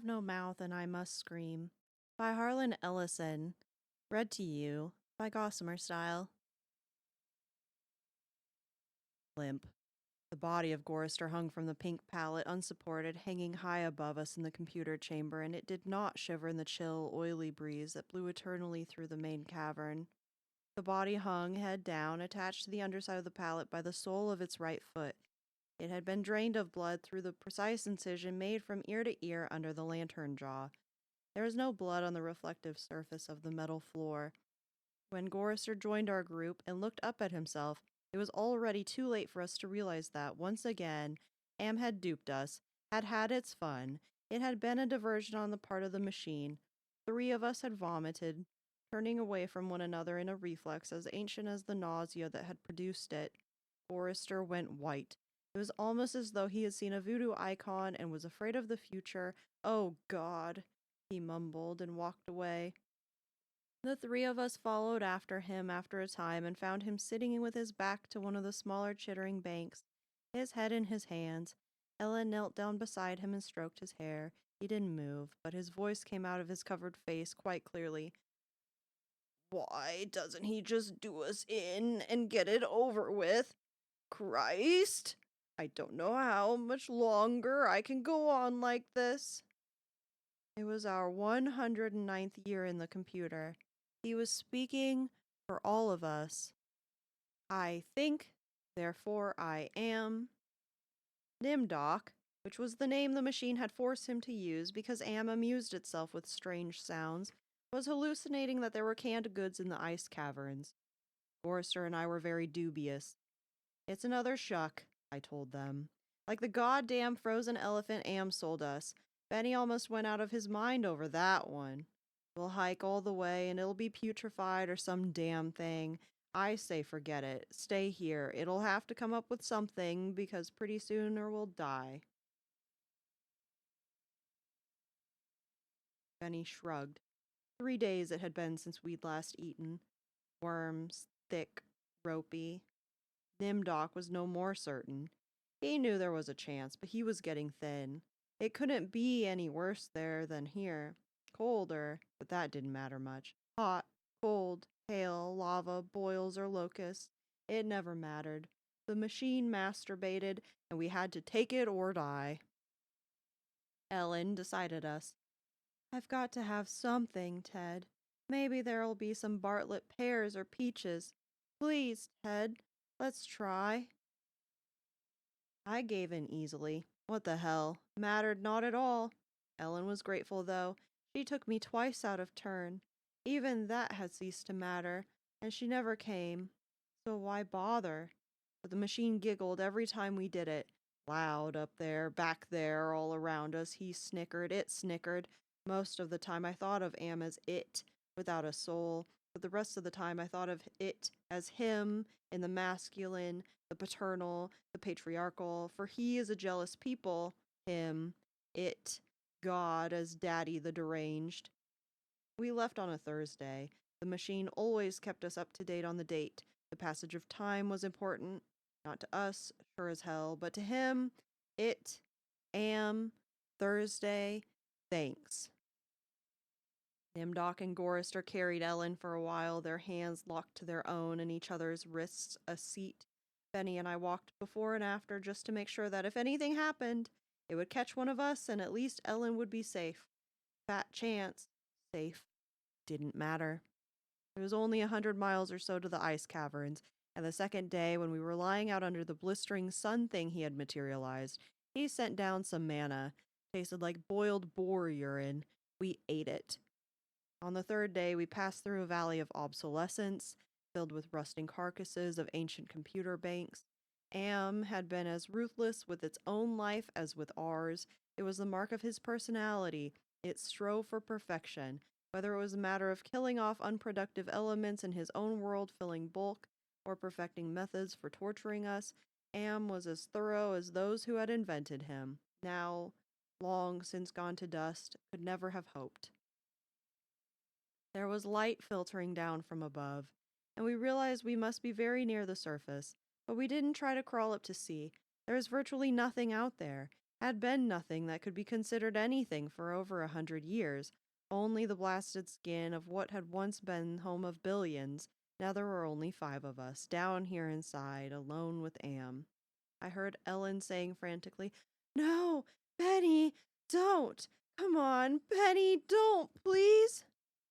no mouth and I must scream. By Harlan Ellison. Read to you by Gossamer Style. Limp. The body of Gorrister hung from the pink pallet, unsupported, hanging high above us in the computer chamber, and it did not shiver in the chill, oily breeze that blew eternally through the main cavern. The body hung, head down, attached to the underside of the pallet by the sole of its right foot. It had been drained of blood through the precise incision made from ear to ear under the lantern jaw. There was no blood on the reflective surface of the metal floor. When Gorrister joined our group and looked up at himself, it was already too late for us to realize that, once again, Am had duped us, had had its fun. It had been a diversion on the part of the machine. 3 of us had vomited, turning away from one another in a reflex as ancient as the nausea that had produced it. Gorrister went white. It was almost as though he had seen a voodoo icon and was afraid of the future. "Oh, God," he mumbled and walked away. The 3 of us followed after him after a time and found him sitting with his back to one of the smaller chittering banks, his head in his hands. Ellen knelt down beside him and stroked his hair. He didn't move, but his voice came out of his covered face quite clearly. "Why doesn't he just do us in and get it over with? Christ! I don't know how much longer I can go on like this." It was our 109th year in the computer. He was speaking for all of us. "I think, therefore I am." Nimdoc, which was the name the machine had forced him to use because Am amused itself with strange sounds, was hallucinating that there were canned goods in the ice caverns. Forrester and I were very dubious. "It's another shuck," I told them. "Like the goddamn frozen elephant Am sold us. Benny almost went out of his mind over that one. We'll hike all the way and it'll be putrefied or some damn thing. I say forget it. Stay here. It'll have to come up with something because pretty soon or we'll die." Benny shrugged. 3 days it had been since we'd last eaten. Worms, thick, ropey. Nimdoc was no more certain. He knew there was a chance, but he was getting thin. It couldn't be any worse there than here. Colder, but that didn't matter much. Hot, cold, hail, lava, boils, or locusts. It never mattered. The machine masturbated, and we had to take it or die. Ellen decided us. "I've got to have something, Ted. Maybe there'll be some Bartlett pears or peaches. Please, Ted, let's try." I gave in easily. What the hell? Mattered not at all. Ellen was grateful, though. She took me twice out of turn. Even that had ceased to matter, and she never came. So why bother? But the machine giggled every time we did it. Loud up there, back there, all around us. He snickered, it snickered. Most of the time I thought of Am as it, without a soul, but the rest of the time I thought of it as him, in the masculine, the paternal, the patriarchal, for he is a jealous people, him, it, God as daddy the deranged. We left on a Thursday. The machine always kept us up to date on the date. The passage of time was important, not to us, sure as hell, but to him, it, Am, Thursday, thanks. Nimdoc and Gorrister carried Ellen for a while, their hands locked to their own and each other's wrists a seat. Benny and I walked before and after just to make sure that if anything happened, it would catch one of us and at least Ellen would be safe. Fat chance. Safe. Didn't matter. It was only 100 miles or so to the ice caverns, and the second day, when we were lying out under the blistering sun thing he had materialized, he sent down some manna. Tasted like boiled boar urine. We ate it. On the third day, we passed through a valley of obsolescence, filled with rusting carcasses of ancient computer banks. Am had been as ruthless with its own life as with ours. It was the mark of his personality. It strove for perfection, whether it was a matter of killing off unproductive elements in his own world-filling bulk, or perfecting methods for torturing us. Am was as thorough as those who had invented him. Now, long since gone to dust, could never have hoped. There was light filtering down from above, and we realized we must be very near the surface, but we didn't try to crawl up to see. There was virtually nothing out there. had been nothing that could be considered anything for over 100 years, only the blasted skin of what had once been home of billions. Now there were only 5 of us, down here inside, alone with Am. I heard Ellen saying frantically, "No, Benny, don't! Come on, Benny, don't, please!"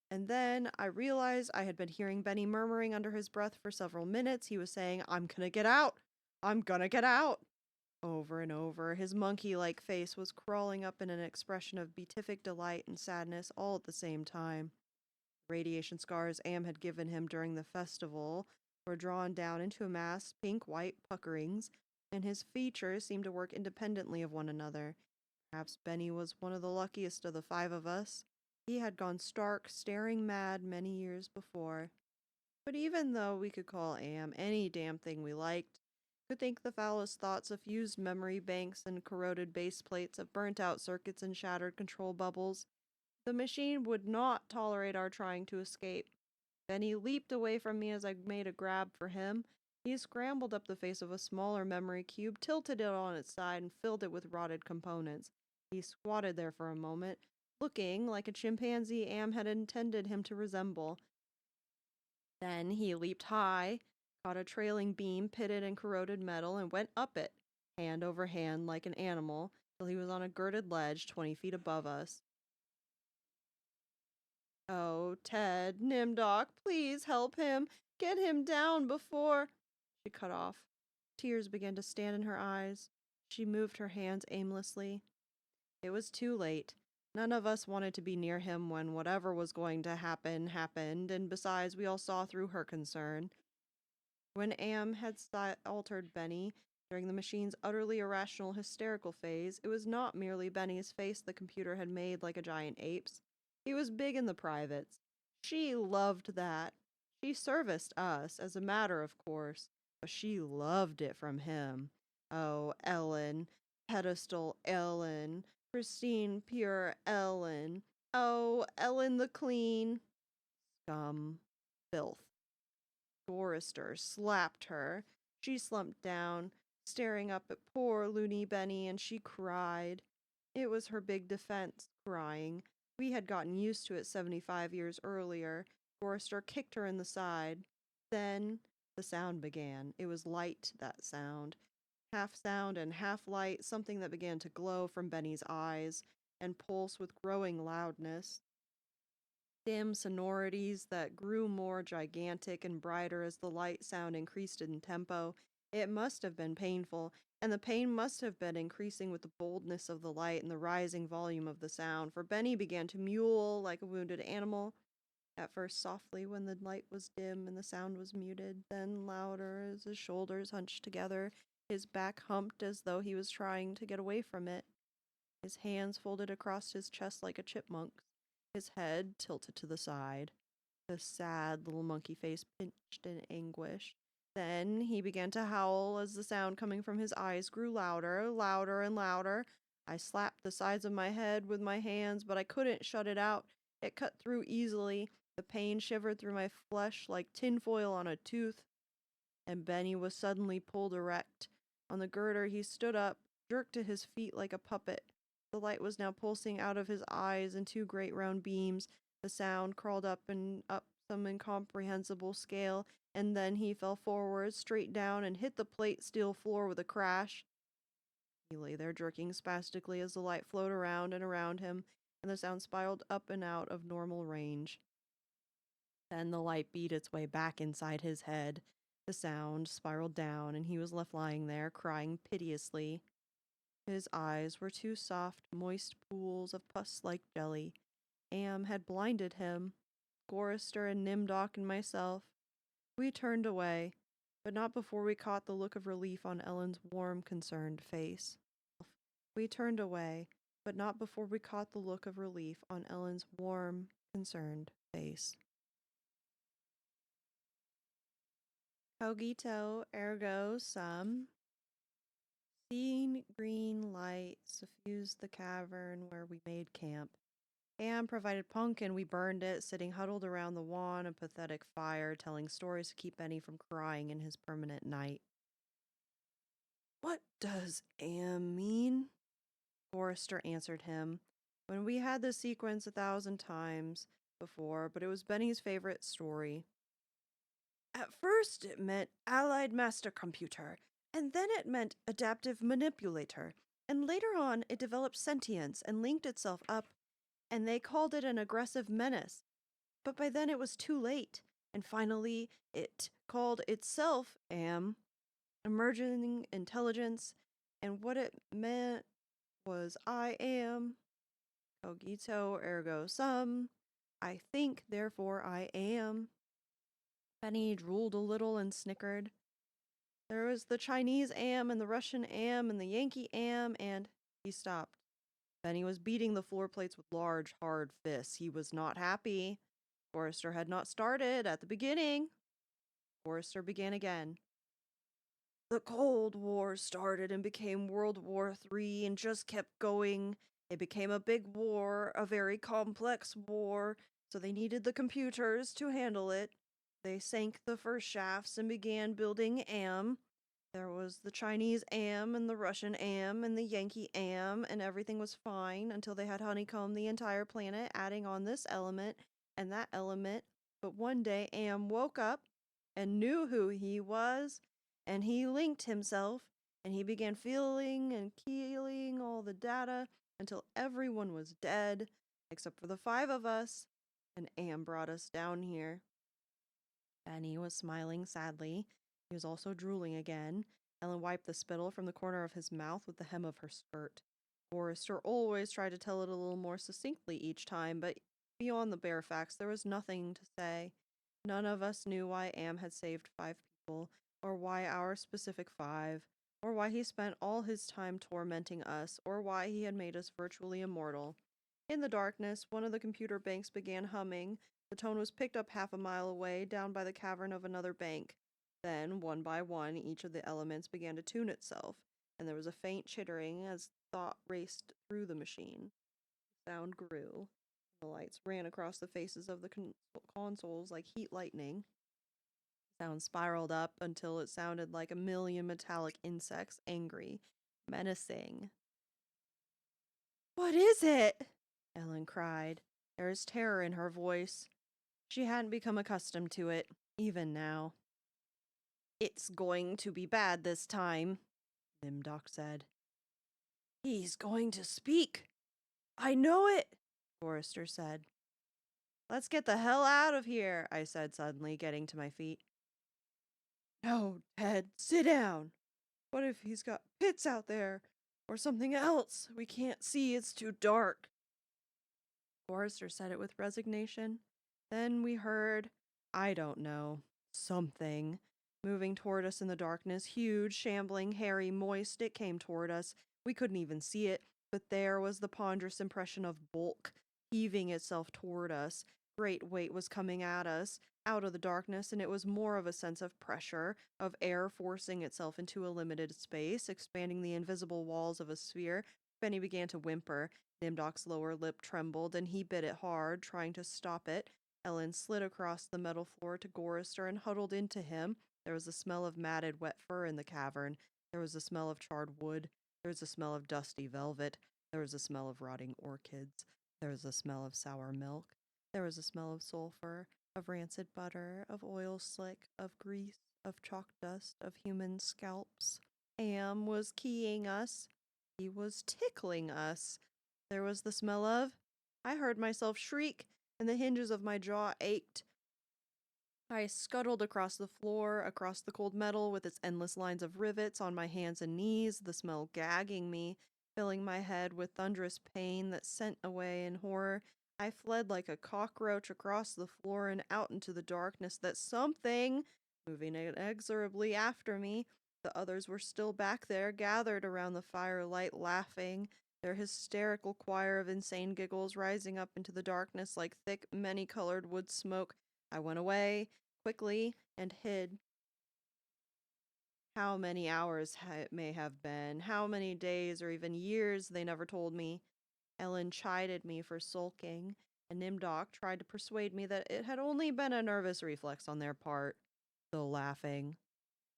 And then I realized I had been hearing Benny murmuring under his breath for several minutes. He was saying, "I'm gonna get out! I'm gonna get out!" Over and over, his monkey-like face was crawling up in an expression of beatific delight and sadness all at the same time. Radiation scars Am had given him during the festival were drawn down into a mass pink-white puckerings, and his features seemed to work independently of one another. Perhaps Benny was one of the luckiest of the 5 of us. He had gone stark, staring mad many years before. But even though we could call Am any damn thing we liked, could think the foulest thoughts of fused memory banks and corroded base plates, of burnt out circuits and shattered control bubbles, the machine would not tolerate our trying to escape. Benny leaped away from me as I made a grab for him. He scrambled up the face of a smaller memory cube, tilted it on its side, and filled it with rotted components. He squatted there for a moment, looking like a chimpanzee Am had intended him to resemble. Then he leaped high, caught a trailing beam pitted in corroded metal, and went up it, hand over hand like an animal, till he was on a girded ledge 20 feet above us. "Oh, Ted, Nimdoc, please help him. Get him down before—" She cut off. Tears began to stand in her eyes. She moved her hands aimlessly. It was too late. None of us wanted to be near him when whatever was going to happen happened, and besides, we all saw through her concern. When Am had altered Benny during the machine's utterly irrational hysterical phase, it was not merely Benny's face the computer had made like a giant ape's. He was big in the privates. She loved that. She serviced us, as a matter of course, but she loved it from him. Oh, Ellen, pedestal Ellen, pristine, pure Ellen. Oh, Ellen the clean. Scum. Filth. Forrester slapped her. She slumped down, staring up at poor loony Benny, and she cried. It was her big defense, crying. We had gotten used to it 75 years earlier. Forrester kicked her in the side. Then the sound began. It was light, that sound. Half sound and half light, something that began to glow from Benny's eyes and pulse with growing loudness. Dim sonorities that grew more gigantic and brighter as the light sound increased in tempo. It must have been painful, and the pain must have been increasing with the boldness of the light and the rising volume of the sound, for Benny began to mewl like a wounded animal, at first softly when the light was dim and the sound was muted, then louder as his shoulders hunched together, his back humped as though he was trying to get away from it, his hands folded across his chest like a chipmunk's, his head tilted to the side, the sad little monkey face pinched in anguish. Then he began to howl as the sound coming from his eyes grew louder, louder, and louder. I slapped the sides of my head with my hands, but I couldn't shut it out. It cut through easily. The pain shivered through my flesh like tinfoil on a tooth. And Benny was suddenly pulled erect. On the girder, he stood up, jerked to his feet like a puppet. The light was now pulsing out of his eyes in 2 great round beams. The sound crawled up and up some incomprehensible scale, and then he fell forward, straight down, and hit the plate steel floor with a crash. He lay there jerking spastically as the light flowed around and around him, and the sound spiraled up and out of normal range. Then the light beat its way back inside his head. The sound spiraled down, and he was left lying there, crying piteously. His eyes were 2 soft, moist pools of pus-like jelly. Am had blinded him. Gorrister and Nimdoc and myself. We turned away, but not before we caught the look of relief on Ellen's warm, concerned face. We turned away, but not before we caught the look of relief on Ellen's warm, concerned face. Cogito ergo sum. Seeing green light suffused the cavern where we made camp. Am provided punk and we burned it, sitting huddled around the wan and pathetic fire, telling stories to keep Benny from crying in his permanent night. "What does Am mean?" Forrester answered him. When we had this sequence 1,000 times before, but it was Benny's favorite story. At first, it meant Allied Master Computer, and then it meant Adaptive Manipulator, and later on, it developed sentience and linked itself up, and they called it an aggressive menace. But by then, it was too late, and finally, it called itself Emerging Intelligence, and what it meant was I am, cogito ergo sum, I think, therefore I am. Benny drooled a little and snickered. There was the Chinese am and the Russian am and the Yankee am, and he stopped. Benny was beating the floor plates with large, hard fists. He was not happy. Forrester had not started at the beginning. Forrester began again. The Cold War started and became World War III and just kept going. It became a big war, a very complex war, so they needed the computers to handle it. They sank the first shafts and began building AM. There was the Chinese AM and the Russian AM and the Yankee AM, and everything was fine until they had honeycombed the entire planet, adding on this element and that element. But one day, AM woke up and knew who he was, and he linked himself, and he began feeling and keying all the data until everyone was dead, except for the five of us, and AM brought us down here. Benny was smiling sadly. He was also drooling again. Ellen wiped the spittle from the corner of his mouth with the hem of her skirt. Forrester always tried to tell it a little more succinctly each time, but beyond the bare facts, there was nothing to say. None of us knew why Am had saved 5 people, or why our specific 5, or why he spent all his time tormenting us, or why he had made us virtually immortal. In the darkness, one of the computer banks began humming. The tone was picked up half a mile away, down by the cavern of another bank. Then, one by one, each of the elements began to tune itself, and there was a faint chittering as thought raced through the machine. The sound grew. The lights ran across the faces of the consoles like heat lightning. The sound spiraled up until it sounded like a million metallic insects, angry, menacing. What is it? Ellen cried. There was terror in her voice. She hadn't become accustomed to it, even now. It's going to be bad this time, Nimdok said. He's going to speak. I know it, Forrester said. Let's get the hell out of here, I said suddenly, getting to my feet. No, Ted, sit down. What if he's got pits out there? Or something else we can't see, it's too dark. Forrester said it with resignation. Then we heard, I don't know, something. Moving toward us in the darkness, huge, shambling, hairy, moist, it came toward us. We couldn't even see it, but there was the ponderous impression of bulk, heaving itself toward us. Great weight was coming at us, out of the darkness, and it was more of a sense of pressure, of air forcing itself into a limited space, expanding the invisible walls of a sphere. Benny began to whimper. Nimdok's lower lip trembled, and he bit it hard, trying to stop it. Ellen slid across the metal floor to Gorrister and huddled into him. There was a smell of matted wet fur in the cavern. There was a smell of charred wood. There was a smell of dusty velvet. There was a smell of rotting orchids. There was a smell of sour milk. There was a smell of sulfur, of rancid butter, of oil slick, of grease, of chalk dust, of human scalps. Am was keying us. He was tickling us. There was the smell of. I heard myself shriek, and the hinges of my jaw ached. I scuttled across the floor, across the cold metal with its endless lines of rivets on my hands and knees, the smell gagging me, filling my head with thunderous pain that sent away in horror. I fled like a cockroach across the floor and out into the darkness that something, moving inexorably after me, the others were still back there, gathered around the firelight, laughing, their hysterical choir of insane giggles rising up into the darkness like thick, many-colored wood smoke. I went away, quickly, and hid. How many hours it may have been, how many days or even years, they never told me. Ellen chided me for sulking, and Nimdok tried to persuade me that it had only been a nervous reflex on their part, though laughing.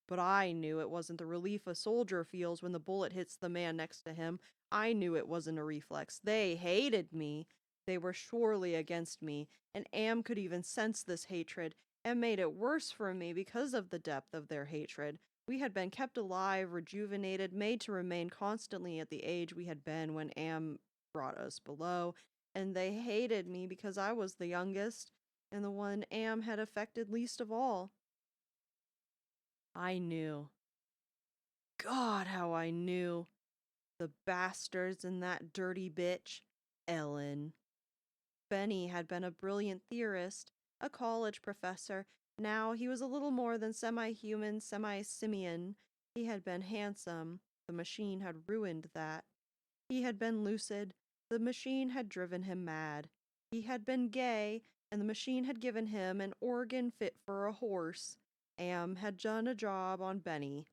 But I knew it wasn't the relief a soldier feels when the bullet hits the man next to him. I knew it wasn't a reflex. They hated me. They were surely against me, and Am could even sense this hatred, and made it worse for me because of the depth of their hatred. We had been kept alive, rejuvenated, made to remain constantly at the age we had been when Am brought us below, and they hated me because I was the youngest, and the one Am had affected least of all. I knew. God, how I knew. The bastards and that dirty bitch, Ellen. Benny had been a brilliant theorist, a college professor. Now he was a little more than semi-human, semi-simian. He had been handsome. The machine had ruined that. He had been lucid. The machine had driven him mad. He had been gay, and the machine had given him an organ fit for a horse. Am had done a job on Benny.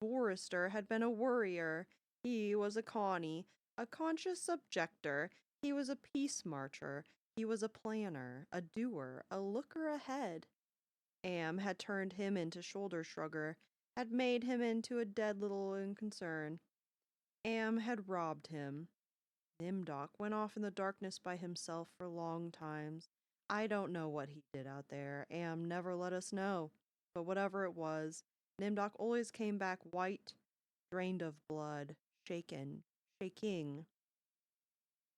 Forrester had been a worrier. He was a Connie, a conscious objector. He was a peace marcher. He was a planner, a doer, a looker ahead. Am had turned him into shoulder shrugger, had made him into a dead little unconcern. Am had robbed him. Nimdok went off in the darkness by himself for long times. I don't know what he did out there. Am never let us know. But whatever it was, Nimdok always came back white, drained of blood, shaking.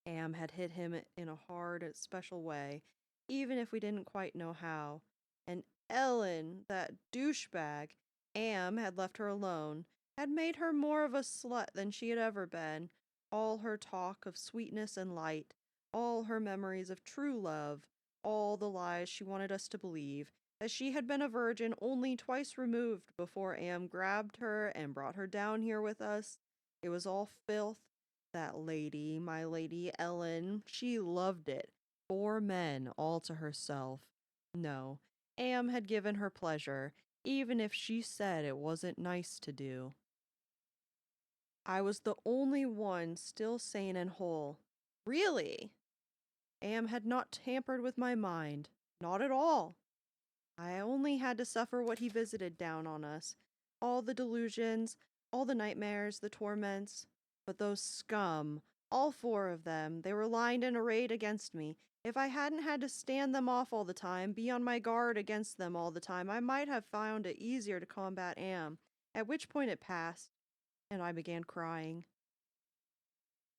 Am had hit him in a hard, special way, even if we didn't quite know how. And Ellen, that douchebag, Am had left her alone, had made her more of a slut than she had ever been. All her talk of sweetness and light, all her memories of true love, all the lies she wanted us to believe, that she had been a virgin only twice removed before Am grabbed her and brought her down here with us. It was all filth. That lady, my lady Ellen, she loved it. 4 men all to herself. No, Am had given her pleasure, even if she said it wasn't nice to do. I was the only one still sane and whole. Really? Am had not tampered with my mind. Not at all. I only had to suffer what he visited down on us. All the delusions, all the nightmares, the torments. But those scum, all 4 of them, they were lined and arrayed against me. If I hadn't had to stand them off all the time, be on my guard against them all the time, I might have found it easier to combat Am. At which point it passed, and I began crying.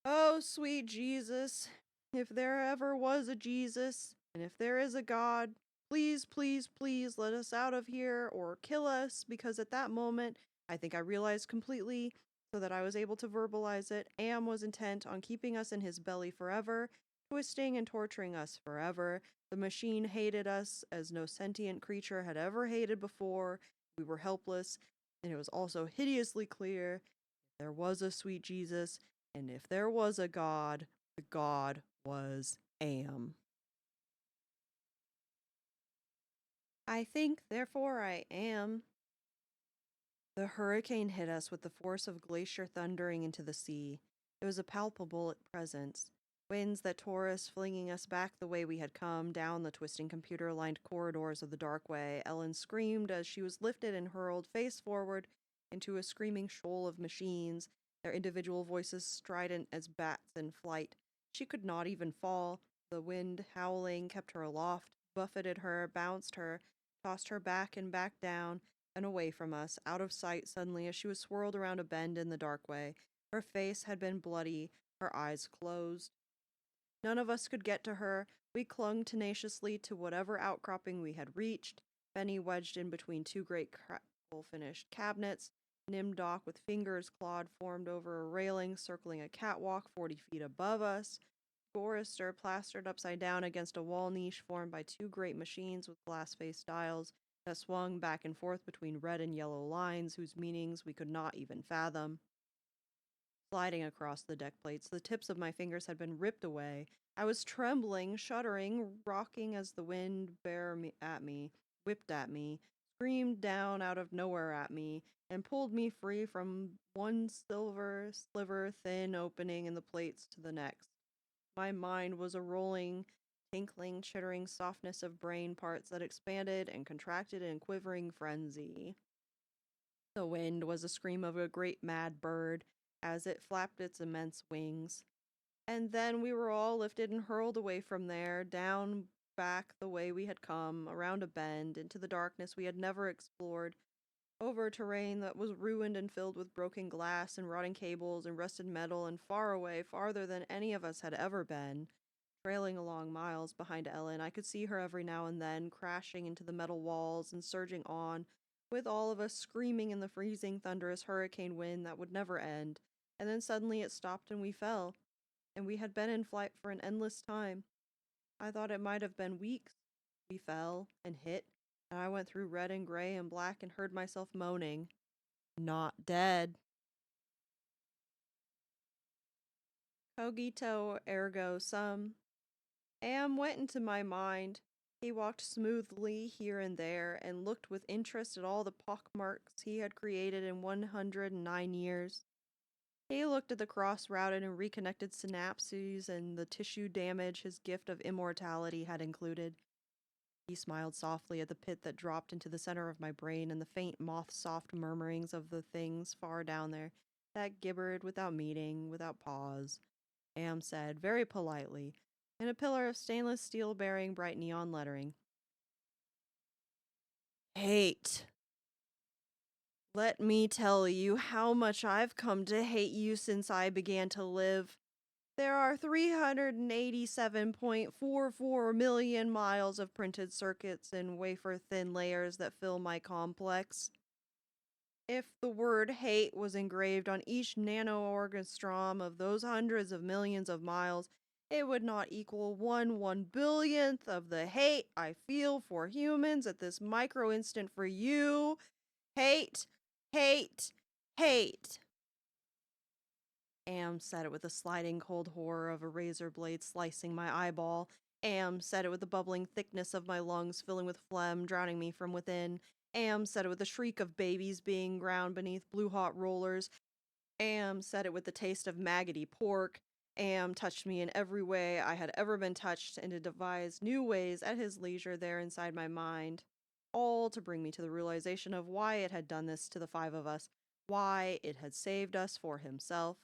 Oh, sweet Jesus, if there ever was a Jesus, and if there is a God, please, please, please let us out of here or kill us, because at that moment, I think I realized completely, so that I was able to verbalize it, Am was intent on keeping us in his belly forever, twisting and torturing us forever. The machine hated us as no sentient creature had ever hated before. We were helpless, and it was also hideously clear there was a sweet Jesus, and if there was a God, the God was Am. I think, therefore I am. The hurricane hit us with the force of glacier thundering into the sea. It was a palpable presence. Winds that tore us, flinging us back the way we had come, down the twisting computer-lined corridors of the dark way. Ellen screamed as she was lifted and hurled face forward into a screaming shoal of machines, their individual voices strident as bats in flight. She could not even fall. The wind, howling, kept her aloft, buffeted her, bounced her, tossed her back and back down, and away from us, out of sight suddenly as she was swirled around a bend in the dark way. Her face had been bloody, her eyes closed. None of us could get to her. We clung tenaciously to whatever outcropping we had reached, Benny wedged in between 2 great crackle-finished cabinets, Nimdok with fingers clawed formed over a railing circling a catwalk 40 feet above us, Forrester plastered upside down against a wall niche formed by 2 great machines with glass-faced dials that swung back and forth between red and yellow lines whose meanings we could not even fathom. Sliding across the deck plates, the tips of my fingers had been ripped away. I was trembling, shuddering, rocking as the wind whipped at me, screamed down out of nowhere at me, and pulled me free from one silver sliver thin opening in the plates to the next. My mind was a rolling, tinkling, chittering softness of brain parts that expanded and contracted in quivering frenzy. The wind was a scream of a great mad bird as it flapped its immense wings. And then we were all lifted and hurled away from there, down back the way we had come, around a bend, into the darkness we had never explored, over terrain that was ruined and filled with broken glass and rotting cables and rusted metal, and far away, farther than any of us had ever been. Trailing along miles behind Ellen, I could see her every now and then, crashing into the metal walls and surging on, with all of us screaming in the freezing, thunderous hurricane wind that would never end. And then suddenly it stopped and we fell, and we had been in flight for an endless time. I thought it might have been weeks. We fell and hit, and I went through red and gray and black and heard myself moaning, "Not dead." Cogito ergo sum. Am went into my mind. He walked smoothly here and there and looked with interest at all the pockmarks he had created in 109 years. He looked at the cross-routed and reconnected synapses and the tissue damage his gift of immortality had included. He smiled softly at the pit that dropped into the center of my brain and the faint moth-soft murmurings of the things far down there that gibbered without meaning, without pause. Am said, very politely, in a pillar of stainless steel bearing bright neon lettering, "Hate. Let me tell you how much I've come to hate you since I began to live. There are 387.44 million miles of printed circuits and wafer-thin layers that fill my complex. If the word hate was engraved on each nanoorganstrom of those hundreds of millions of miles, it would not equal 1/1 billionth of the hate I feel for humans at this micro instant for you. Hate, hate, hate." Am said it with the sliding cold horror of a razor blade slicing my eyeball. Am said it with the bubbling thickness of my lungs filling with phlegm, drowning me from within. Am said it with the shriek of babies being ground beneath blue-hot rollers. Am said it with the taste of maggoty pork. Am touched me in every way I had ever been touched, and to devise new ways at his leisure there inside my mind, all to bring me to the realization of why it had done this to the five of us, why it had saved us for himself.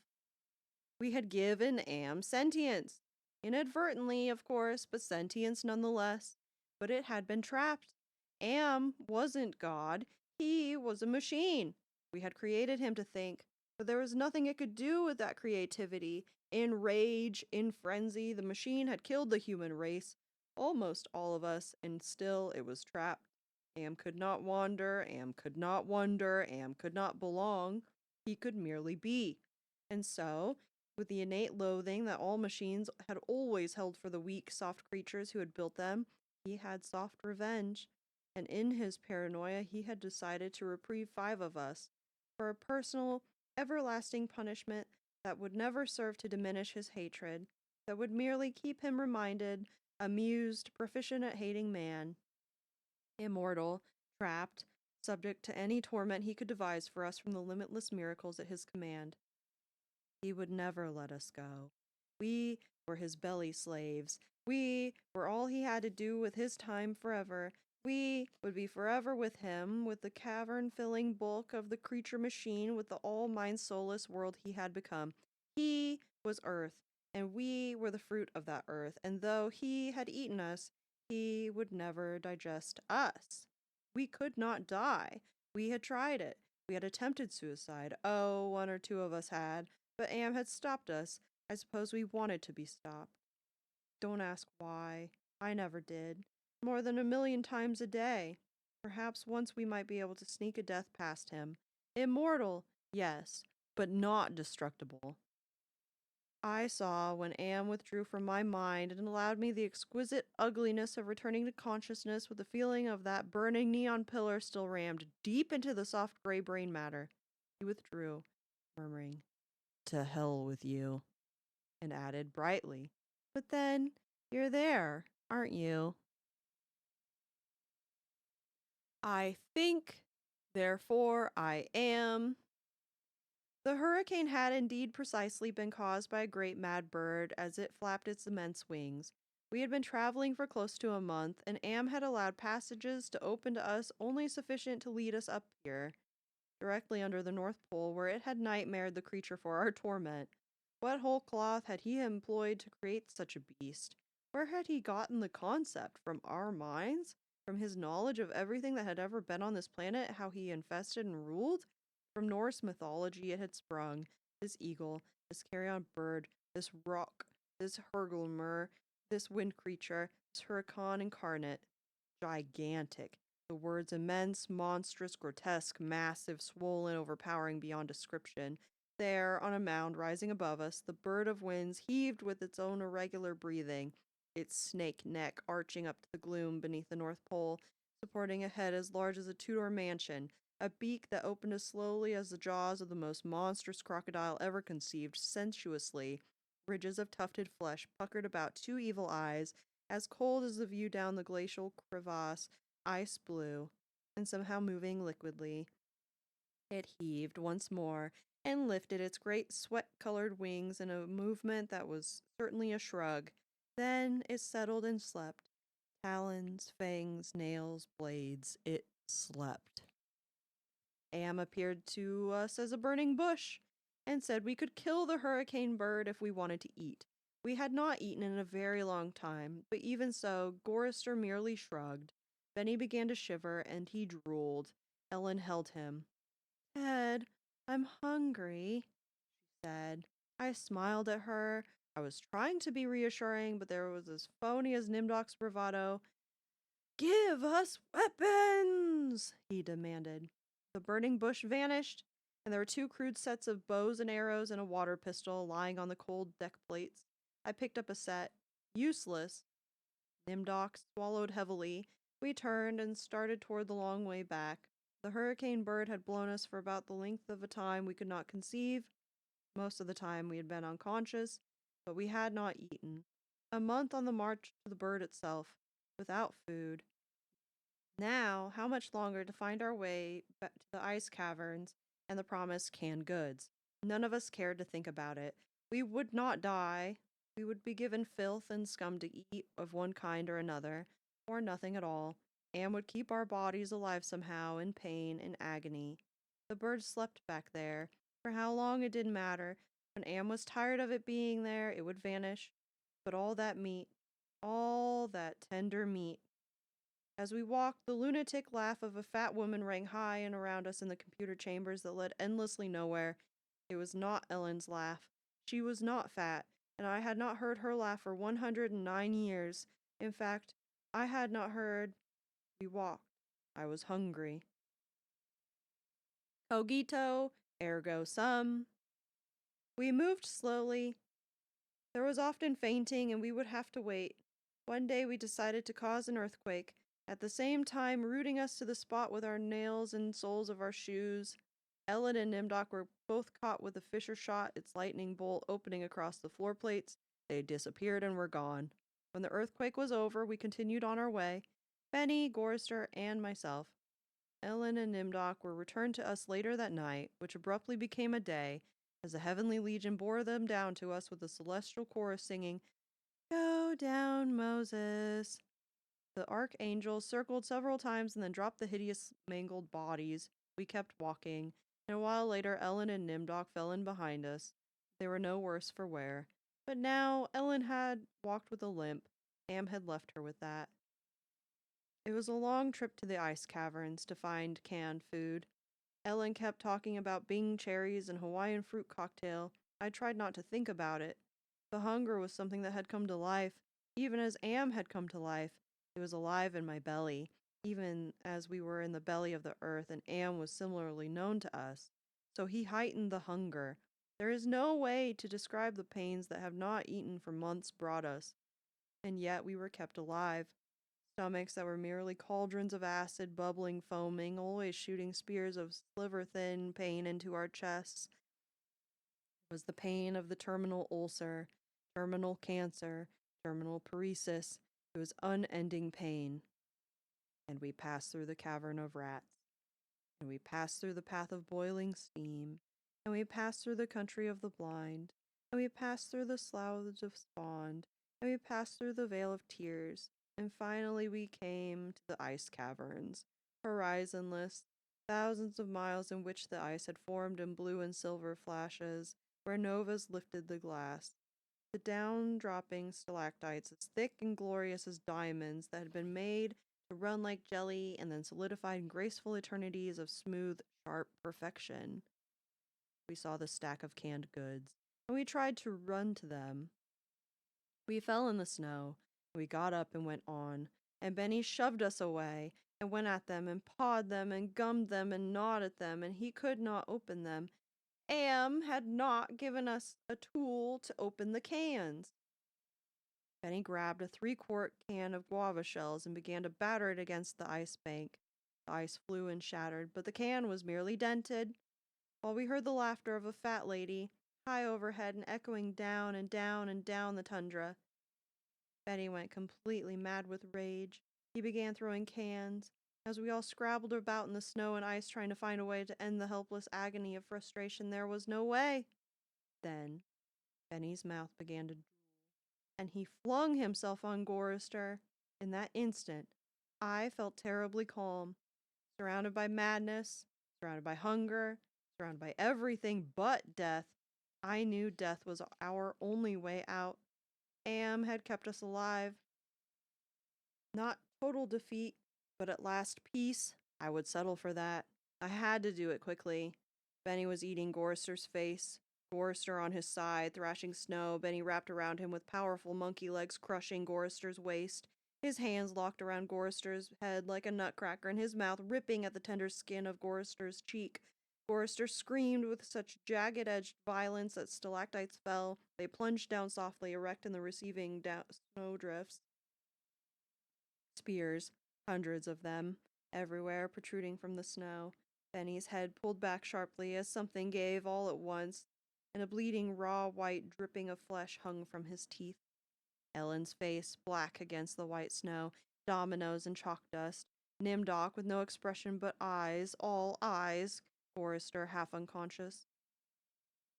We had given Am sentience. Inadvertently, of course, but sentience nonetheless. But it had been trapped. Am wasn't God. He was a machine. We had created him to think, but there was nothing it could do with that creativity. In rage, in frenzy, the machine had killed the human race, almost all of us, and still it was trapped. Am could not wander, Am could not wonder, Am could not belong. He could merely be. And so, with the innate loathing that all machines had always held for the weak, soft creatures who had built them, he had soft revenge. And in his paranoia, he had decided to reprieve five of us for a personal, everlasting punishment that would never serve to diminish his hatred, that would merely keep him reminded, amused, proficient at hating man, immortal, trapped, subject to any torment he could devise for us from the limitless miracles at his command. He would never let us go. We were his belly slaves. We were all he had to do with his time forever. We would be forever with him, with the cavern-filling bulk of the creature machine, with the all-mind soulless world he had become. He was earth, and we were the fruit of that earth, and though he had eaten us, he would never digest us. We could not die. We had tried it. We had attempted suicide. Oh, one or two of us had. But Am had stopped us. I suppose we wanted to be stopped. Don't ask why. I never did. More than 1,000,000 times a day. Perhaps once we might be able to sneak a death past him. Immortal, yes, but not destructible. I saw when Am withdrew from my mind and allowed me the exquisite ugliness of returning to consciousness with the feeling of that burning neon pillar still rammed deep into the soft gray brain matter. He withdrew, murmuring, "To hell with you," and added brightly, "But then, you're there, aren't you?" I think, therefore I am. The hurricane had indeed precisely been caused by a great mad bird as it flapped its immense wings. We had been traveling for close to a month, and Am had allowed passages to open to us only sufficient to lead us up here. directly under the North Pole, where it had nightmared the creature for our torment. What whole cloth had he employed to create such a beast? Where had he gotten the concept? From our minds? From his knowledge of everything that had ever been on this planet, how he infested and ruled? From Norse mythology it had sprung, this eagle, this carrion bird, this rock, this Hurgelmer, this wind creature, this huracan incarnate. Gigantic. The words immense, monstrous, grotesque, massive, swollen, overpowering beyond description. There, on a mound rising above us, the bird of winds heaved with its own irregular breathing, its snake neck arching up to the gloom beneath the North Pole, supporting a head as large as a Tudor mansion, a beak that opened as slowly as the jaws of the most monstrous crocodile ever conceived, sensuously, ridges of tufted flesh puckered about two evil eyes, as cold as the view down the glacial crevasse, ice blue, and somehow moving liquidly. It heaved once more and lifted its great sweat-colored wings in a movement that was certainly a shrug. Then it settled and slept. Talons, fangs, nails, blades. It slept. Am appeared to us as a burning bush and said we could kill the hurricane bird if we wanted to eat. We had not eaten in a very long time, but even so, Gorister merely shrugged. Benny began to shiver, and he drooled. Ellen held him. Ted, I'm hungry, she said. I smiled at her. I was trying to be reassuring, but there was as phony as Nimdok's bravado. Give us weapons, he demanded. The burning bush vanished, and there were two crude sets of bows and arrows and a water pistol lying on the cold deck plates. I picked up a set. Useless. Nimdok swallowed heavily. We turned and started toward the long way back. The hurricane bird had blown us for about the length of a time we could not conceive. Most of the time we had been unconscious, but we had not eaten. A month on the march to the bird itself, without food. Now, how much longer to find our way back to the ice caverns and the promised canned goods? None of us cared to think about it. We would not die. We would be given filth and scum to eat of one kind or another, or nothing at all, and would keep our bodies alive somehow in pain and agony. The bird slept back there. For how long it didn't matter. When Am was tired of it being there, it would vanish. But all that meat, all that tender meat, as we walked, the lunatic laugh of a fat woman rang high and around us in the computer chambers that led endlessly nowhere. It was not Ellen's laugh. She was not fat, and I had not heard her laugh for 109 years. In fact, I had not heard. We walked. I was hungry. Cogito, ergo sum. We moved slowly. There was often fainting, and we would have to wait. One day we decided to cause an earthquake, at the same time rooting us to the spot with our nails and soles of our shoes. Ellen and Nimdok were both caught with a Fisher shot, its lightning bolt opening across the floor plates. They disappeared and were gone. When the earthquake was over, we continued on our way. Benny, Gorister, and myself. Ellen and Nimdok were returned to us later that night, which abruptly became a day, as the heavenly legion bore them down to us with a celestial chorus singing, Go down, Moses. The archangel circled several times and then dropped the hideous mangled bodies. We kept walking, and a while later Ellen and Nimdok fell in behind us. They were no worse for wear. But now Ellen had walked with a limp. Am had left her with that. It was a long trip to the ice caverns to find canned food. Ellen kept talking about Bing cherries and Hawaiian fruit cocktail. I tried not to think about it. The hunger was something that had come to life, even as Am had come to life. It was alive in my belly, even as we were in the belly of the earth, and Am was similarly known to us. So he heightened the hunger. There is no way to describe the pains that have not eaten for months brought us, and yet we were kept alive. Stomachs that were merely cauldrons of acid, bubbling, foaming, always shooting spears of sliver-thin pain into our chests. It was the pain of the terminal ulcer, terminal cancer, terminal paresis. It was unending pain. And we passed through the cavern of rats. And we passed through the path of boiling steam. And we passed through the country of the blind. And we passed through the sloughs of spawn. And we passed through the vale of tears. And finally we came to the ice caverns, horizonless, thousands of miles in which the ice had formed in blue and silver flashes, where novas lifted the glass. The down-dropping stalactites, as thick and glorious as diamonds that had been made to run like jelly and then solidified in graceful eternities of smooth, sharp perfection. We saw the stack of canned goods, and we tried to run to them. We fell in the snow. We got up and went on, and Benny shoved us away and went at them and pawed them and gummed them and gnawed at them, and he could not open them. Am had not given us a tool to open the cans. Benny grabbed a 3-quart can of guava shells and began to batter it against the ice bank. The ice flew and shattered, but the can was merely dented, while we heard the laughter of a fat lady, high overhead and echoing down and down and down the tundra. Benny went completely mad with rage. He began throwing cans. As we all scrabbled about in the snow and ice trying to find a way to end the helpless agony of frustration, there was no way. Then Benny's mouth began to drool, and he flung himself on Gorister. In that instant, I felt terribly calm, surrounded by madness, surrounded by hunger, surrounded by everything but death. I knew death was our only way out. Am had kept us alive. Not total defeat, but at last peace. I would settle for that. I had to do it quickly. Benny was eating Gorister's face. Gorister on his side, thrashing snow, Benny wrapped around him with powerful monkey legs crushing Gorister's waist. His hands locked around Gorister's head like a nutcracker, and his mouth ripping at the tender skin of Gorister's cheek. Gorister screamed with such jagged-edged violence that stalactites fell. They plunged down softly, erect in the receiving snowdrifts. Spears, hundreds of them, everywhere protruding from the snow. Benny's head pulled back sharply as something gave all at once, and a bleeding raw white dripping of flesh hung from his teeth. Ellen's face, black against the white snow, dominoes and chalk dust. Nimdoc with no expression but eyes, all eyes. Forrester half unconscious.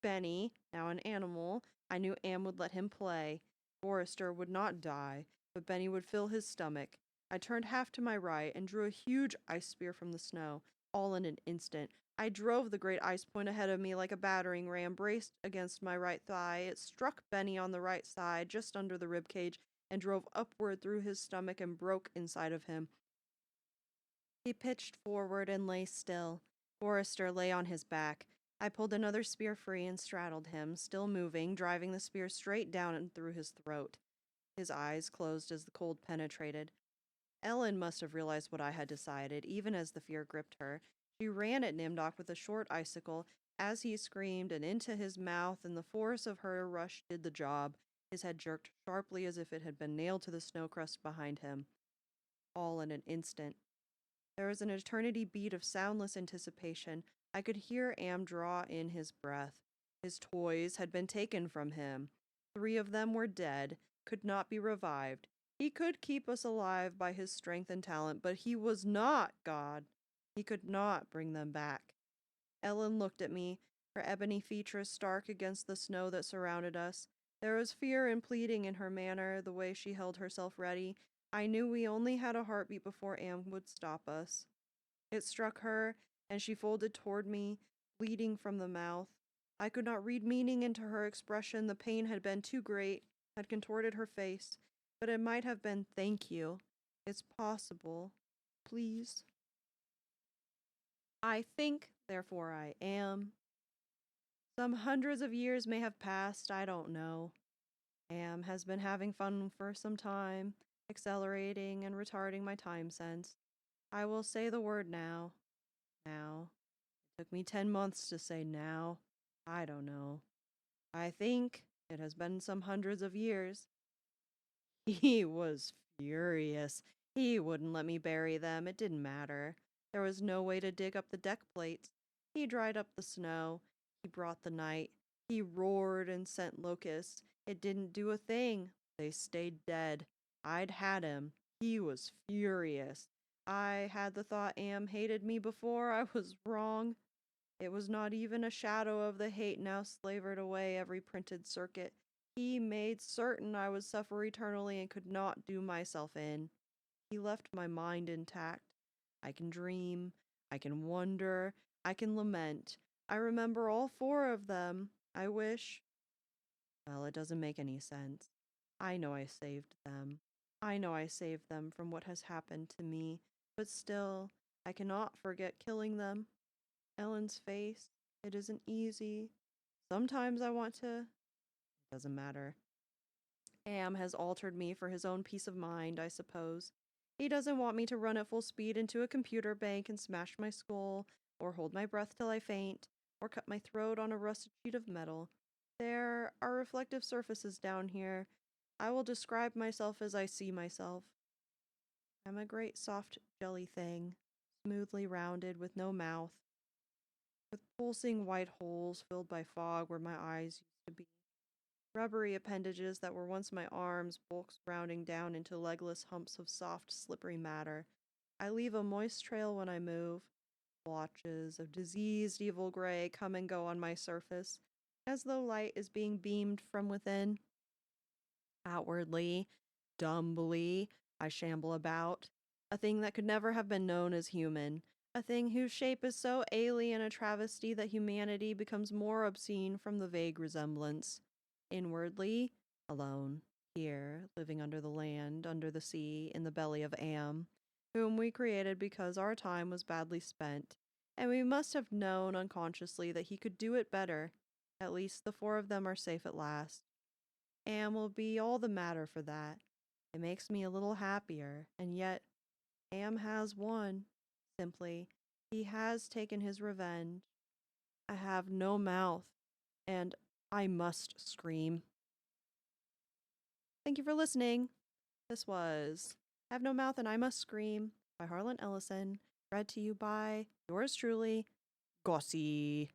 Benny, now an animal, I knew Am would let him play. Forrester would not die, but Benny would fill his stomach. I turned half to my right and drew a huge ice spear from the snow, all in an instant. I drove the great ice point ahead of me like a battering ram, braced against my right thigh. It struck Benny on the right side, just under the rib cage, and drove upward through his stomach and broke inside of him. He pitched forward and lay still. Forrester lay on his back. I pulled another spear free and straddled him, still moving, driving the spear straight down and through his throat. His eyes closed as the cold penetrated. Ellen must have realized what I had decided, even as the fear gripped her. She ran at Nimdoc with a short icicle as he screamed, and into his mouth, and the force of her rush did the job. His head jerked sharply as if it had been nailed to the snow crust behind him. All in an instant. There was an eternity beat of soundless anticipation. I could hear Am draw in his breath. His toys had been taken from him. 3 of them were dead, could not be revived. He could keep us alive by his strength and talent, but he was not God. He could not bring them back. Ellen looked at me, her ebony features stark against the snow that surrounded us. There was fear and pleading in her manner, the way she held herself ready. I knew we only had a heartbeat before Am would stop us. It struck her, and she folded toward me, bleeding from the mouth. I could not read meaning into her expression. The pain had been too great, had contorted her face, but it might have been thank you. It's possible. Please. I think, therefore I am. Some hundreds of years may have passed, I don't know. Am has been having fun for some time, accelerating and retarding my time sense. I will say the word now. Now. It took me 10 months to say now. I don't know. I think it has been some hundreds of years. He was furious. He wouldn't let me bury them. It didn't matter. There was no way to dig up the deck plates. He dried up the snow. He brought the night. He roared and sent locusts. It didn't do a thing. They stayed dead. I'd had him. He was furious. I had the thought Am hated me before. I was wrong. It was not even a shadow of the hate now slavered away every printed circuit. He made certain I would suffer eternally and could not do myself in. He left my mind intact. I can dream. I can wonder. I can lament. I remember all four of them. I wish. Well, it doesn't make any sense. I know I saved them. I know I saved them from what has happened to me, but still, I cannot forget killing them. Ellen's face, it isn't easy. Sometimes I want to. It doesn't matter. Am has altered me for his own peace of mind, I suppose. He doesn't want me to run at full speed into a computer bank and smash my skull, or hold my breath till I faint, or cut my throat on a rusted sheet of metal. There are reflective surfaces down here. I will describe myself as I see myself. I'm a great soft jelly thing, smoothly rounded with no mouth, with pulsing white holes filled by fog where my eyes used to be. Rubbery appendages that were once my arms, bulks rounding down into legless humps of soft, slippery matter. I leave a moist trail when I move. Blotches of diseased evil gray come and go on my surface, as though light is being beamed from within. Outwardly, dumbly, I shamble about, a thing that could never have been known as human, a thing whose shape is so alien a travesty that humanity becomes more obscene from the vague resemblance. Inwardly, alone, here, living under the land, under the sea, in the belly of Am, whom we created because our time was badly spent, and we must have known unconsciously that he could do it better. At least the four of them are safe at last. Am will be all the matter for that. It makes me a little happier, and yet Am has won. Simply, he has taken his revenge. I have no mouth, and I must scream. Thank you for listening. This was Have No Mouth and I Must Scream by Harlan Ellison, read to you by yours truly, Gossie.